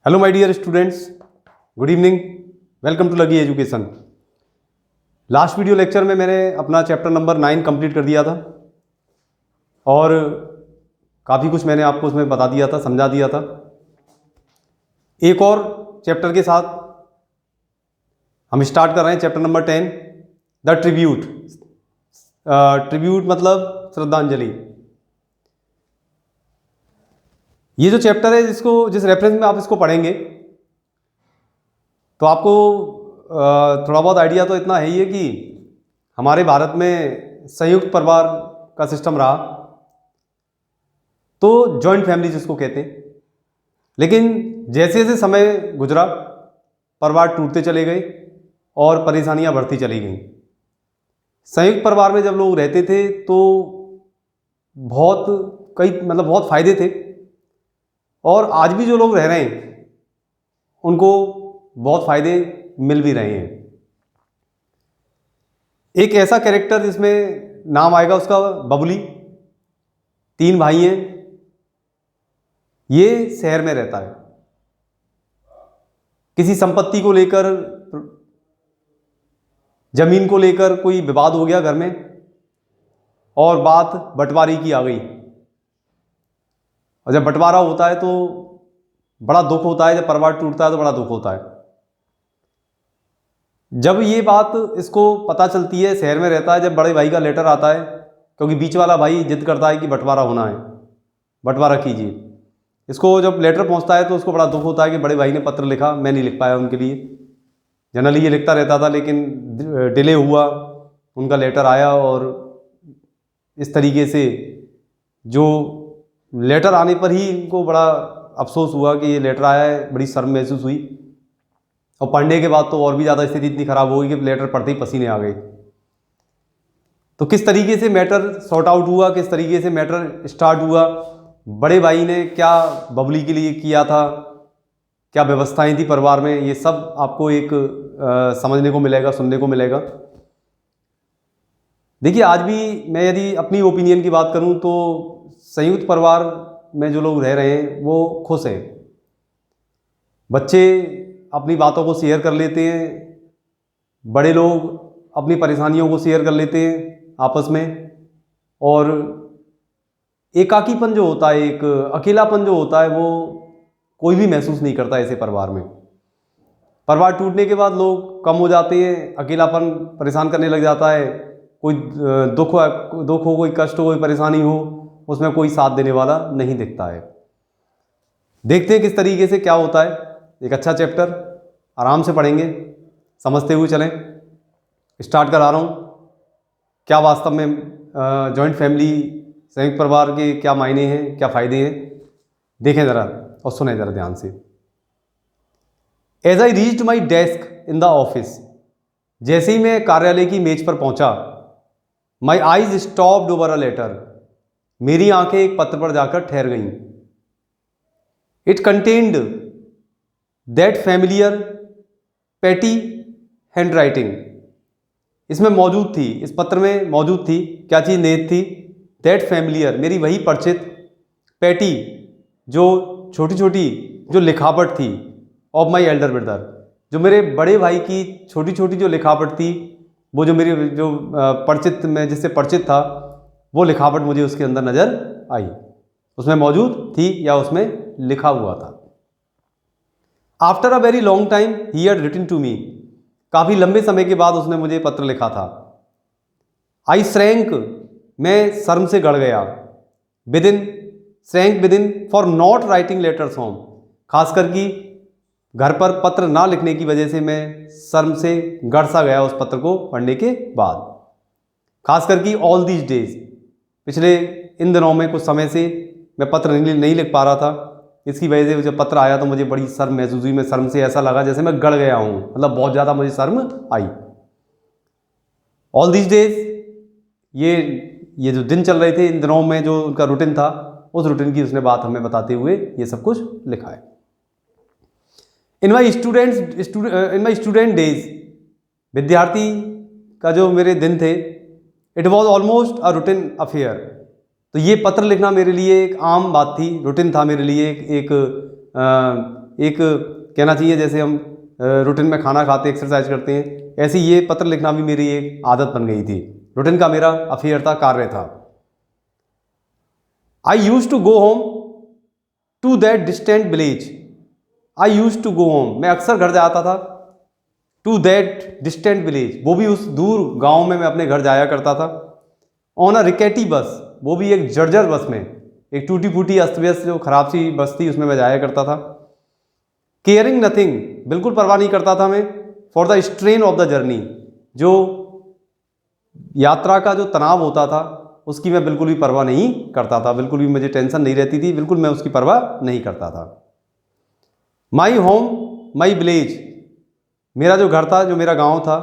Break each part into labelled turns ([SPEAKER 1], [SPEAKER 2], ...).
[SPEAKER 1] Hello my dear students, good evening. Welcome to लगी education. Last video lecture में मैंने अपना चैप्टर नंबर 9 कंप्लीट कर दिया था और काफ़ी कुछ मैंने आपको उसमें बता दिया था, समझा दिया था। एक और चैप्टर के साथ हम स्टार्ट कर रहे हैं, chapter number 10, the tribute. Tribute मतलब श्रद्धांजलि। ये जो चैप्टर है जिस रेफरेंस में आप इसको पढ़ेंगे तो आपको थोड़ा बहुत आइडिया तो इतना है ही है कि हमारे भारत में संयुक्त परिवार का सिस्टम रहा, तो जॉइंट फैमिली जिसको कहते हैं। लेकिन जैसे जैसे समय गुजरा परिवार टूटते चले गए और परेशानियां बढ़ती चली गईं। संयुक्त परिवार में जब लोग रहते थे तो बहुत फायदे थे, और आज भी जो लोग रह रहे हैं उनको बहुत फायदे मिल भी रहे हैं। एक ऐसा कैरेक्टर जिसमें नाम आएगा उसका बबली। 3 भाई हैं, ये शहर में रहता है। किसी संपत्ति को लेकर, जमीन को लेकर कोई विवाद हो गया घर में और बात बंटवारे की आ गई, और जब बंटवारा होता है तो बड़ा दुख होता है। जब परिवार टूटता है तो बड़ा दुख होता है। जब ये बात इसको पता चलती है, शहर में रहता है, जब बड़े भाई का लेटर आता है, क्योंकि बीच वाला भाई जिद करता है कि बंटवारा होना है, बंटवारा कीजिए। इसको जब लेटर पहुंचता है तो उसको बड़ा दुख होता है कि बड़े भाई ने पत्र लिखा, मैं नहीं लिख पाया उनके लिए। जनरली ये लिखता रहता था, लेकिन डिले हुआ, उनका लेटर आया, और इस तरीके से जो लेटर आने पर ही इनको बड़ा अफसोस हुआ कि ये लेटर आया है, बड़ी शर्म महसूस हुई। और पढ़ने के बाद तो और भी ज़्यादा स्थिति इतनी ख़राब हो गई कि लेटर पढ़ते ही पसीने आ गए। तो किस तरीके से मैटर सॉर्ट आउट हुआ, किस तरीके से मैटर स्टार्ट हुआ, बड़े भाई ने क्या बबली के लिए किया था, क्या व्यवस्थाएं थी परिवार में, ये सब आपको एक समझने को मिलेगा, सुनने को मिलेगा। देखिए, आज भी मैं यदि अपनी ओपिनियन की बात करूं तो संयुक्त परिवार में जो लोग रह रहे हैं वो खुश हैं। बच्चे अपनी बातों को शेयर कर लेते हैं, बड़े लोग अपनी परेशानियों को शेयर कर लेते हैं आपस में, और एकाकीपन जो होता है, एक अकेलापन जो होता है, वो कोई भी महसूस नहीं करता ऐसे परिवार में। परिवार टूटने के बाद लोग कम हो जाते हैं, अकेलापन परेशान करने लग जाता है। कोई दुख हो, कोई कष्ट हो, कोई परेशानी हो, उसमें कोई साथ देने वाला नहीं दिखता है। देखते हैं किस तरीके से क्या होता है। एक अच्छा चैप्टर आराम से पढ़ेंगे, समझते हुए चलें। स्टार्ट करा रहा हूँ। क्या वास्तव में जॉइंट फैमिली, संयुक्त परिवार के क्या मायने हैं, क्या फ़ायदे हैं, देखें ज़रा और सुने ज़रा ध्यान से। As I reached my desk in the office, जैसे ही मैं कार्यालय की मेज पर पहुंचा, my eyes stopped over a letter, मेरी आंखें एक पत्र पर जाकर ठहर गईं। It contained that familiar petty hand writing, इसमें मौजूद थी, इस पत्र में मौजूद थी, क्या चीज़ निहित थी? दैट फैमिलियर, मेरी वही परिचित, पेटी, जो छोटी छोटी जो लिखावट थी, ऑफ माई एल्डर ब्रदर, जो मेरे बड़े भाई की छोटी छोटी जो लिखावट थी, वो जो मेरी जो परिचित, मैं जिससे परिचित था, वो लिखावट मुझे उसके अंदर नज़र आई, उसमें मौजूद थी या उसमें लिखा हुआ था। After a very long time he had written to me, काफ़ी लंबे समय के बाद उसने मुझे पत्र लिखा था। आई श्रैंक, मैं शर्म से गड़ गया। Shrank within for not writing letters home, खासकर कि घर पर पत्र ना लिखने की वजह से मैं शर्म से गड़ सा गया उस पत्र को पढ़ने के बाद। खासकर कि ऑल दीज डेज, पिछले इन दिनों में कुछ समय से मैं पत्र नहीं लिख पा रहा था। इसकी वजह से जब पत्र आया तो मुझे बड़ी शर्म महसूस हुई। मैं शर्म से ऐसा लगा जैसे मैं गड़ गया हूँ, मतलब बहुत ज़्यादा मुझे शर्म आई। ऑल दीज डेज, ये जो दिन चल रहे थे, इन दिनों में जो उनका रूटीन था, उस रूटीन की उसने बात हमें बताते हुए ये सब कुछ लिखा है। इन माई स्टूडेंट डेज, विद्यार्थी का जो मेरे दिन थे, it was almost a routine affair, तो ये पत्र लिखना मेरे लिए एक आम बात थी, रूटीन था मेरे लिए, एक एक कहना चाहिए जैसे हम रूटीन में खाना खाते एक्सरसाइज करते हैं, ऐसे ये पत्र लिखना भी मेरी एक आदत बन गई थी। रूटीन का मेरा अफेयर था, कार्य था। I use to go home to that distant village. I use to go home, मैं अक्सर घर जाता था। टू दैट डिस्टेंट विलेज, वो भी उस दूर गांव में मैं अपने घर जाया करता था। ऑन अ रिकेटी बस, वो भी एक जर्जर बस में, एक टूटी फूटी अस्त व्यस्त जो खराब सी बस थी उसमें मैं जाया करता था। केयरिंग नथिंग, बिल्कुल परवाह नहीं करता था मैं। For the strain of the journey, जो यात्रा का जो तनाव होता था उसकी मैं बिल्कुल भी परवाह नहीं करता था, बिल्कुल भी मुझे टेंशन नहीं रहती थी, बिल्कुल मैं उसकी परवाह नहीं करता था। माई होम माई विलेज, मेरा जो घर था, जो मेरा गांव था।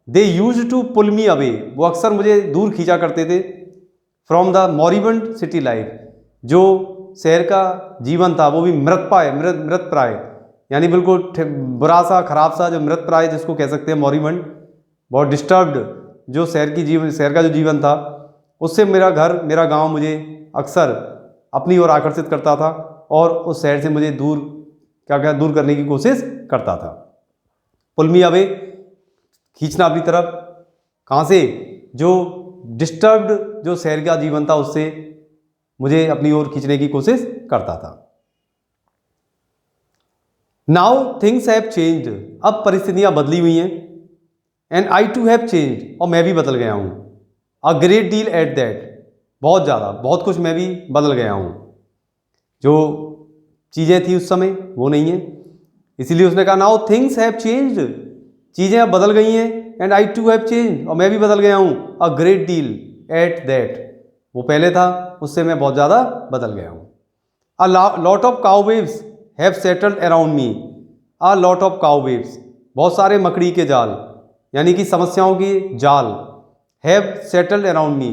[SPEAKER 1] They use to pull me away, वो अक्सर मुझे दूर खींचा करते थे। From the moribund city life, जो शहर का जीवन था वो भी मृत प्राय, यानी बिल्कुल बुरा सा खराब सा जो मृत प्राय जिसको कह सकते हैं, मॉरिबंड, बहुत डिस्टर्ब्ड जो शहर का जो जीवन था, उससे मेरा घर, मेरा गांव मुझे अक्सर अपनी ओर आकर्षित करता था और उस शहर से मुझे दूर दूर करने की कोशिश करता था। पुल मी अवे, खींचना अपनी तरफ, कहाँ से? जो डिस्टर्ब्ड जो शहर का जीवन था उससे मुझे अपनी ओर खींचने की कोशिश करता था। नाउ थिंग्स हैव चेंज्ड, अब परिस्थितियां बदली हुई हैं। And I too have changed, और मैं भी बदल गया हूं। A great deal at that, बहुत ज़्यादा, बहुत कुछ मैं भी बदल गया हूं। जो चीज़ें थी उस समय वो नहीं है, इसीलिए उसने कहा नाउ थिंग्स हैव चेंज्ड, चीज़ें अब बदल गई हैं। And I too have changed, और मैं भी बदल गया हूं। A great deal at that, वो पहले था उससे मैं बहुत ज़्यादा बदल गया हूं। A lot of cobwebs have settled around me. A lot of cobwebs, बहुत सारे मकड़ी के जाल, यानी कि समस्याओं के जाल, हैव सेटल्ड अराउंड मी,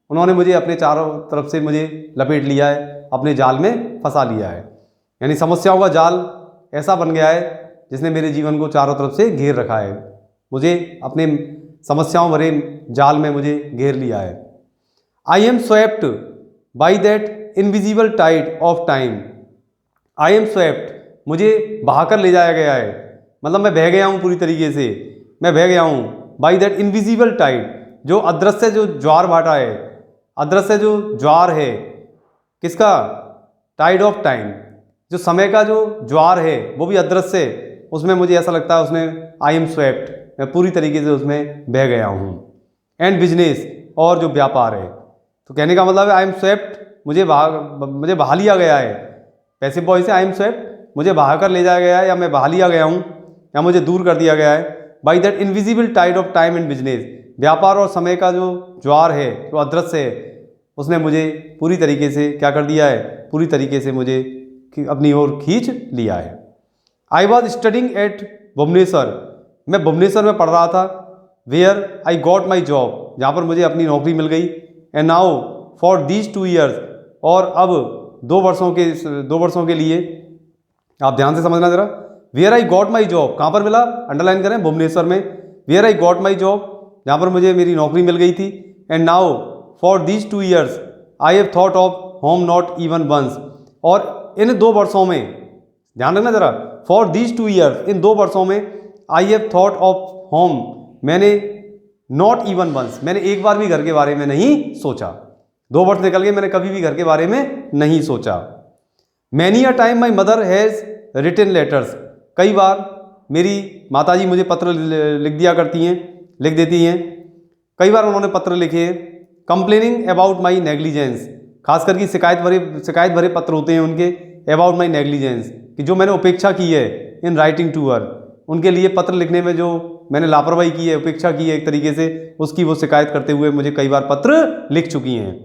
[SPEAKER 1] उन्होंने मुझे अपने चारों तरफ से मुझे लपेट लिया है, अपने जाल में फंसा लिया है। यानी समस्याओं का जाल ऐसा बन गया है जिसने मेरे जीवन को चारों तरफ से घेर रखा है, मुझे अपने समस्याओं भरे जाल में मुझे घेर लिया है। I am swept by that invisible tide of time. I am swept, मुझे बहाकर ले जाया गया है, मतलब मैं बह गया हूँ पूरी तरीके से, मैं बह गया हूँ। बाई दैट इनविजिबल टाइड, जो अदृश्य जो ज्वार भाटा है, अदृश्य जो ज्वार है, किसका? टाइड ऑफ टाइम, जो समय का जो ज्वार है वो भी अदृश्य है, उसमें मुझे ऐसा लगता है उसने आई एम स्वेप्ट, मैं पूरी तरीके से उसमें बह गया हूँ। एंड बिजनेस, और जो व्यापार है, तो कहने का मतलब है आई एम स्वेप्ट, मुझे बहा लिया गया है। पैसिव वॉइस से आई एम स्वेप्ट, मुझे बहा कर ले जाया गया है, या मैं बहा लिया गया हूँ, या मुझे दूर कर दिया गया है। By that invisible tide of time and business, व्यापार और समय का जो ज्वार है, जो अदृश्य है, उसने मुझे पूरी तरीके से क्या कर दिया है? पूरी तरीके से मुझे अपनी ओर खींच लिया है। I was studying at Bhubaneswar, मैं भुवनेश्वर में पढ़ रहा था। Where I got my job, जहाँ पर मुझे अपनी नौकरी मिल गई। And now for these 2 years, और अब 2 वर्षों के लिए, आप ध्यान से समझना जरा। Where I got my job, कहाँ पर मिला? अंडरलाइन करें, भुवनेश्वर में। Where I got my job, जहाँ पर मुझे मेरी नौकरी मिल गई थी। And now for these 2 years I have thought of home not even once, और इन 2 वर्षों में, ध्यान रखना जरा, फॉर दीज 2 ईयर्स, इन 2 वर्षों में, आई हैव थॉट ऑफ होम, मैंने नॉट इवन वंस, मैंने एक बार भी घर के बारे में नहीं सोचा। 2 वर्ष निकल गए, मैंने कभी भी घर के बारे में नहीं सोचा। Many a time my mother has written letters, कई बार मेरी माताजी मुझे पत्र लिख देती हैं, कई बार उन्होंने पत्र लिखे हैं। कंप्लेनिंग अबाउट माई नेग्लिजेंस, खास करके शिकायत भरे पत्र होते हैं उनके, अबाउट माई नेग्लिजेंस, कि जो मैंने उपेक्षा की है, इन राइटिंग टू हर, उनके लिए पत्र लिखने में जो मैंने लापरवाही की है, उपेक्षा की है एक तरीके से, उसकी वो शिकायत करते हुए मुझे कई बार पत्र लिख चुकी हैं।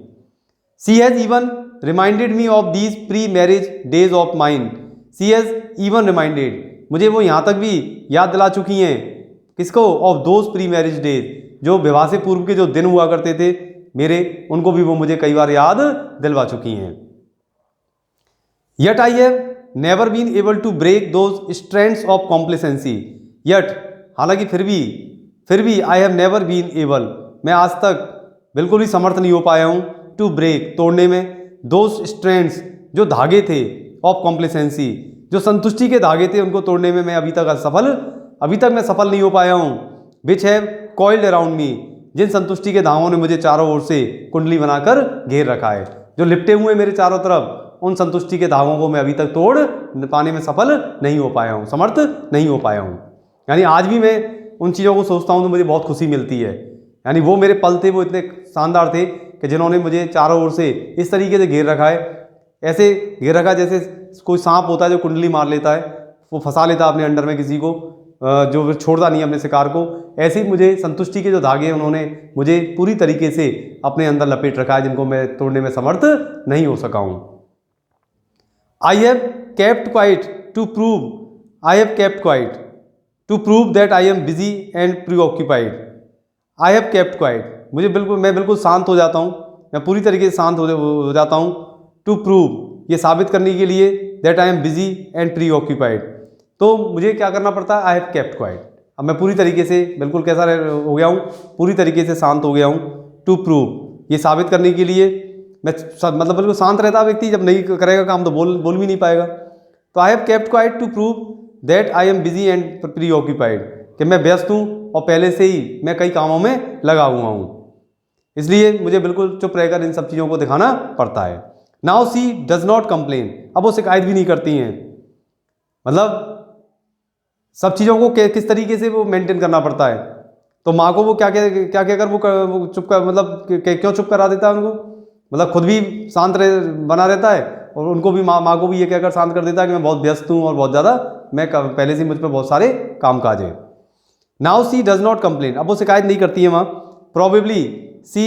[SPEAKER 1] She has even reminded me of these pre marriage days of mine, she has even reminded, मुझे वो यहाँ तक भी याद दिला चुकी हैं, किसको? Of those pre marriage days, जो विवाह से पूर्व के जो दिन हुआ करते थे मेरे, उनको भी वो मुझे कई बार याद दिलवा चुकी हैं। Yet I have never been able to break those strands of complacency, yet, हालांकि फिर भी I have never been able, मैं आज तक बिल्कुल भी समर्थ नहीं हो पाया हूँ, टू ब्रेक, तोड़ने में, दोज स्ट्रैंड्स, जो धागे थे, ऑफ कॉम्प्लेसेंसी, जो संतुष्टि के धागे थे उनको तोड़ने में मैं अभी तक मैं सफल नहीं हो पाया हूँ। Which have coiled around me, जिन संतुष्टि के धागों ने मुझे चारों ओर से कुंडली बनाकर घेर रखा है, जो लिपटे हुए मेरे चारों तरफ, उन संतुष्टि के धागों को मैं अभी तक तोड़ पाने में सफल नहीं हो पाया हूँ, समर्थ नहीं हो पाया हूँ। यानी आज भी मैं उन चीज़ों को सोचता हूँ तो मुझे बहुत खुशी मिलती है। यानी वो मेरे पल थे, वो इतने शानदार थे कि जिन्होंने मुझे चारों ओर से इस तरीके से घेर रखा है, ऐसे घेर रखा जैसे कोई सांप होता है जो कुंडली मार लेता है, वो फंसा लेता है अपने अंडर में किसी को, जो छोड़ता नहीं अपने शिकार को। ऐसे ही मुझे संतुष्टि के जो धागे हैं उन्होंने मुझे पूरी तरीके से अपने अंदर लपेट रखा है, जिनको मैं तोड़ने में समर्थ नहीं हो सका हूँ। I have kept quiet to prove that I am busy and preoccupied. I have kept quiet. मैं बिल्कुल शांत हो जाता हूँ, मैं पूरी तरीके से शांत हो जाता हूँ। To prove, ये साबित करने के लिए, that I am busy and preoccupied. तो मुझे क्या करना पड़ता है? I have kept quiet. अब मैं पूरी तरीके से बिल्कुल कैसा हो गया हूँ, पूरी तरीके से शांत हो गया हूँ। To prove, ये साबित करने के लिए मैं मतलब बिल्कुल शांत रहता व्यक्ति जब नहीं करेगा काम तो बोल भी नहीं पाएगा। तो I have kept quite to prove that I am busy and preoccupied, कि मैं व्यस्त हूँ और पहले से ही मैं कई कामों में लगा हुआ हूँ, इसलिए मुझे बिल्कुल चुप रहकर इन सब चीज़ों को दिखाना पड़ता है। Now she does not complain, अब वो शिकायत भी नहीं करती हैं। मतलब सब चीज़ों को किस तरीके से वो मेंटेन करना पड़ता है। तो माँ को वो क्या कर वो चुप कर मतलब क्यों चुप करा देता है उनको, मतलब खुद भी शांत बना रहता है और उनको भी माँ को भी ये कहकर शांत कर देता है कि मैं बहुत व्यस्त हूँ और बहुत ज़्यादा मैं पहले से मुझ पर बहुत सारे कामकाज है। Now she does not complain, अब वो शिकायत नहीं करती है माँ। Probably she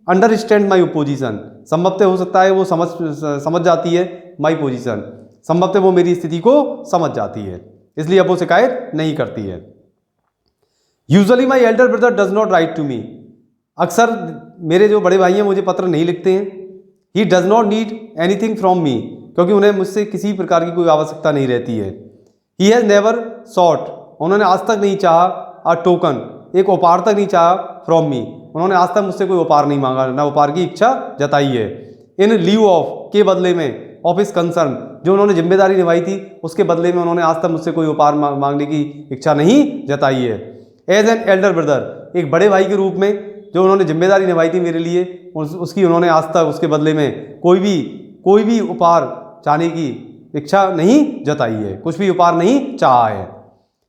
[SPEAKER 1] understand my position, संभवतः हो सकता है वो समझ जाती है माई पोजीशन, संभवतः वो मेरी स्थिति को समझ जाती है, इसलिए अब वो शिकायत नहीं करती है। Usually my elder brother does not write to me, अक्सर मेरे जो बड़े भाई हैं मुझे पत्र नहीं लिखते हैं। He does not need anything from me, क्योंकि उन्हें मुझसे किसी प्रकार की कोई आवश्यकता नहीं रहती है। ही हैज़ नेवर सॉट, उन्होंने आज तक नहीं चाहा, अ टोकन, एक उपहार तक नहीं चाहा, फ्रॉम मी, उन्होंने आज तक मुझसे कोई उपहार नहीं मांगा, ना उपहार की इच्छा जताई है। इन लीव ऑफ, के बदले में, ऑफ हिज कंसर्न, जो उन्होंने जिम्मेदारी निभाई थी उसके बदले में उन्होंने आज तक मुझसे कोई उपहार मांगने की इच्छा नहीं जताई है। एज एन एल्डर ब्रदर, एक बड़े भाई के रूप में जो उन्होंने जिम्मेदारी निभाई थी मेरे लिए, उसकी उन्होंने आज तक उसके बदले में कोई भी उपहार चाहने की इच्छा नहीं जताई है, कुछ भी उपहार नहीं चाहा है।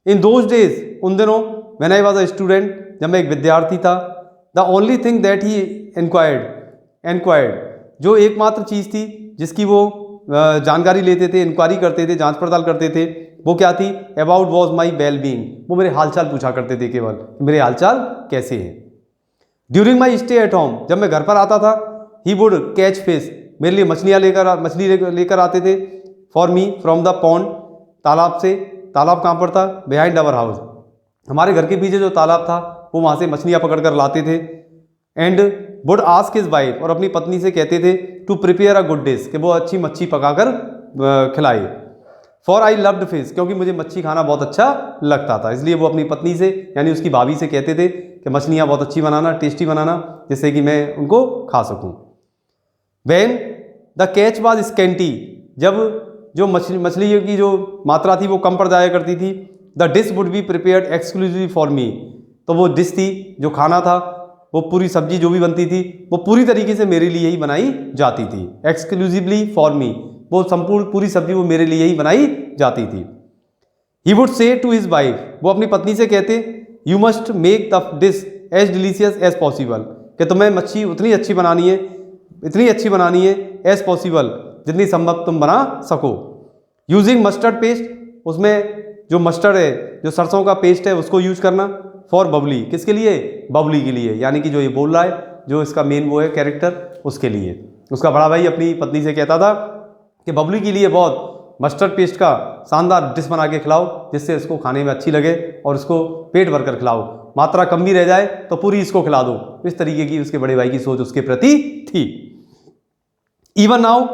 [SPEAKER 1] इन दोज डेज, उन दिनों, when I was a student, जब मैं एक विद्यार्थी था, the only thing that he inquired, जो एकमात्र चीज़ थी जिसकी वो जानकारी लेते थे, इंक्वायरी करते थे, जांच पड़ताल करते थे, वो क्या थी? About was my well being, वो मेरे हालचाल पूछा करते थे केवल, मेरे हालचाल कैसे हैं। During my stay at home, जब मैं घर पर आता था, ही वुड कैच फिश, मेरे लिए मछली लेकर आते थे, for me from the pond, तालाब से। तालाब कहाँ पर था? बिहाइंड आवर हाउस, हमारे घर के पीछे जो तालाब था वो वहाँ से मछलियाँ पकड़ कर लाते थे। And would ask his wife, और अपनी पत्नी से कहते थे, to prepare a good dish, कि वो अच्छी मच्छी पकाकर खिलाए। फॉर आई लव्ड फिश, क्योंकि मुझे मच्छी खाना बहुत अच्छा लगता था, इसलिए वो अपनी पत्नी से यानी उसकी भाभी से कहते थे कि मछलियाँ बहुत अच्छी बनाना, टेस्टी बनाना, जिससे कि मैं उनको खा सकूँ। When the catch was scanty, जब जो मछली की जो मात्रा थी वो कम पड़ जाया करती थी, the dish would be prepared exclusively for me, तो वो डिश थी, जो खाना था, वो पूरी सब्जी जो भी बनती थी वो पूरी तरीके से मेरे लिए ही बनाई जाती थी। एक्सक्लूसिवली फॉर मी, वो संपूर्ण पूरी सब्जी वो मेरे लिए ही बनाई जाती थी। He would say to his wife, वो अपनी पत्नी से कहते, you must make the dish as delicious as possible, कि तुम्हें मच्छी उतनी अच्छी बनानी है, इतनी अच्छी बनानी है, एज पॉसिबल, जितनी संभव तुम बना सको। यूजिंग मस्टर्ड पेस्ट, उसमें जो मस्टर्ड है, जो सरसों का पेस्ट है, उसको यूज करना। फॉर बबली, किसके लिए? बबली के लिए, यानी कि जो ये बोल रहा है, जो इसका मेन वो है कैरेक्टर, उसके लिए। उसका बड़ा भाई अपनी पत्नी से कहता था कि बबली के लिए बहुत मस्टर्ड पेस्ट का शानदार डिश बना के खिलाओ, जिससे इसको खाने में अच्छी लगे और इसको पेट भर कर खिलाओ, मात्रा कम भी रह जाए तो पूरी इसको खिला दो। इस तरीके की उसके बड़े भाई की सोच उसके प्रति थी। Even now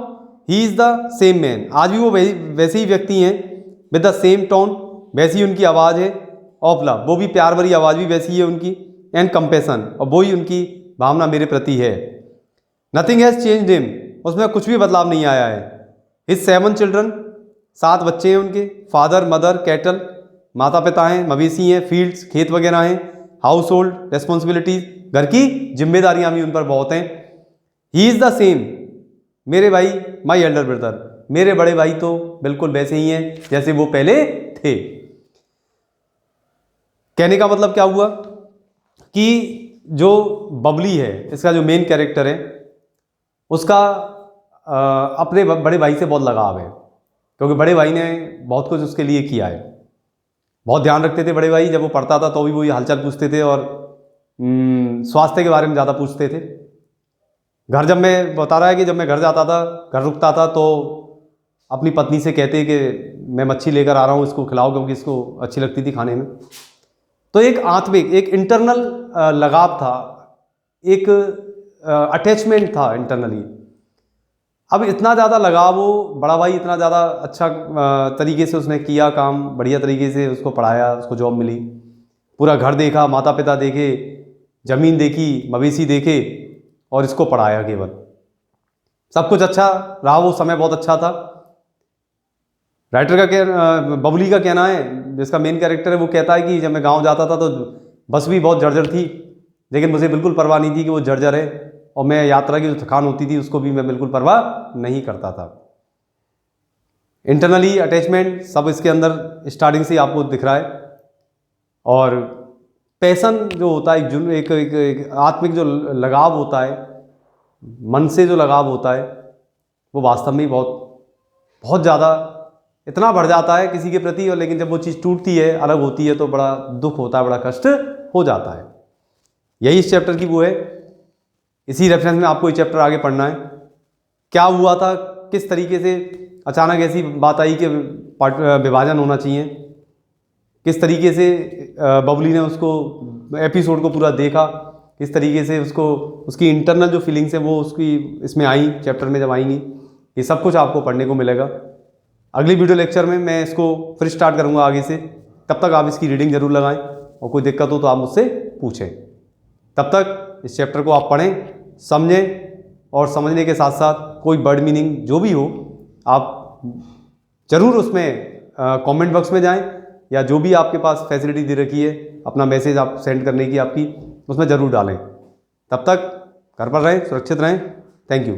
[SPEAKER 1] he is the same man, आज भी वो वैसे ही व्यक्ति हैं, विद द सेम टोन, वैसी उनकी आवाज़ है, ऑफ लव, वो भी प्यार भरी आवाज़ भी वैसी है उनकी, एंड कंपेशन, और वो ही उनकी भावना मेरे प्रति है। नथिंग हैज़ चेंज्ड हिम, उसमें कुछ भी बदलाव नहीं आया है। हिज 7 चिल्ड्रन, 7 बच्चे हैं उनके, फादर मदर कैटल, माता पिता हैं, मवेशी हैं, फील्ड्स खेत वगैरह हैं, हाउस होल्ड रेस्पॉन्सिबिलिटीज, घर की जिम्मेदारियां भी उन पर बहुत हैं। ही इज़ द सेम, मेरे भाई, माई एल्डर ब्रदर, मेरे बड़े भाई तो बिल्कुल वैसे ही हैं जैसे वो पहले थे। कहने का मतलब क्या हुआ कि जो बबली है, इसका जो मेन कैरेक्टर है, उसका अपने बड़े भाई से बहुत लगाव है, क्योंकि बड़े भाई ने बहुत कुछ उसके लिए किया है। बहुत ध्यान रखते थे बड़े भाई, जब वो पढ़ता था तो भी वो हालचाल पूछते थे और स्वास्थ्य के बारे में ज़्यादा पूछते थे। घर, जब मैं बता रहा है कि जब मैं घर जाता था, घर रुकता था, तो अपनी पत्नी से कहते कि मैं मच्छी लेकर आ रहा हूँ, इसको खिलाओ, क्योंकि इसको अच्छी लगती थी खाने में। तो एक आत्मिक, एक इंटरनल लगाव था, एक अटैचमेंट था इंटरनली। अब इतना ज़्यादा लगाव, वो बड़ा भाई इतना ज़्यादा अच्छा तरीके से उसने किया काम, बढ़िया तरीके से उसको पढ़ाया, उसको जॉब मिली, पूरा घर देखा, माता पिता देखे, ज़मीन देखी, मवेशी देखे, और इसको पढ़ाया केवल। सब कुछ अच्छा रहा, वो समय बहुत अच्छा था। राइटर का बबली का कहना है, जिसका मेन कैरेक्टर है, वो कहता है कि जब मैं गांव जाता था तो बस भी बहुत जर्जर थी, लेकिन मुझे बिल्कुल परवाह नहीं थी कि वो जर्जर है, और मैं यात्रा की जो थकान होती थी उसको भी मैं बिल्कुल परवाह नहीं करता था। इंटरनली अटैचमेंट सब इसके अंदर स्टार्टिंग से आपको दिख रहा है। और पैशन जो होता है, एक आत्मिक जो लगाव होता है, मन से जो लगाव होता है, वो वास्तव में बहुत ज़्यादा इतना बढ़ जाता है किसी के प्रति, और लेकिन जब वो चीज़ टूटती है, अलग होती है, तो बड़ा दुख होता है, बड़ा कष्ट हो जाता है। यही इस चैप्टर की वो है। इसी रेफरेंस में आपको ये चैप्टर आगे पढ़ना है। क्या हुआ था, किस तरीके से अचानक ऐसी बात आई कि विभाजन होना चाहिए, किस तरीके से बबली ने उसको एपिसोड को पूरा देखा, किस तरीके से उसको उसकी इंटरनल जो फीलिंग्स है वो उसकी इसमें आई, चैप्टर में जब आएंगी, ये सब कुछ आपको पढ़ने को मिलेगा। अगली वीडियो लेक्चर में मैं इसको फिर स्टार्ट करूँगा आगे से। तब तक आप इसकी रीडिंग जरूर लगाएं, और कोई दिक्कत हो तो आप मुझसे पूछें। तब तक इस चैप्टर को आप पढ़ें, समझें, और समझने के साथ साथ कोई वर्ड मीनिंग जो भी हो आप ज़रूर उसमें कमेंट बॉक्स में जाएं, या जो भी आपके पास फैसिलिटी दे रखी है अपना मैसेज आप सेंड करने की आपकी, उसमें ज़रूर डालें। तब तक घर पर रहें, सुरक्षित रहें। Thank you.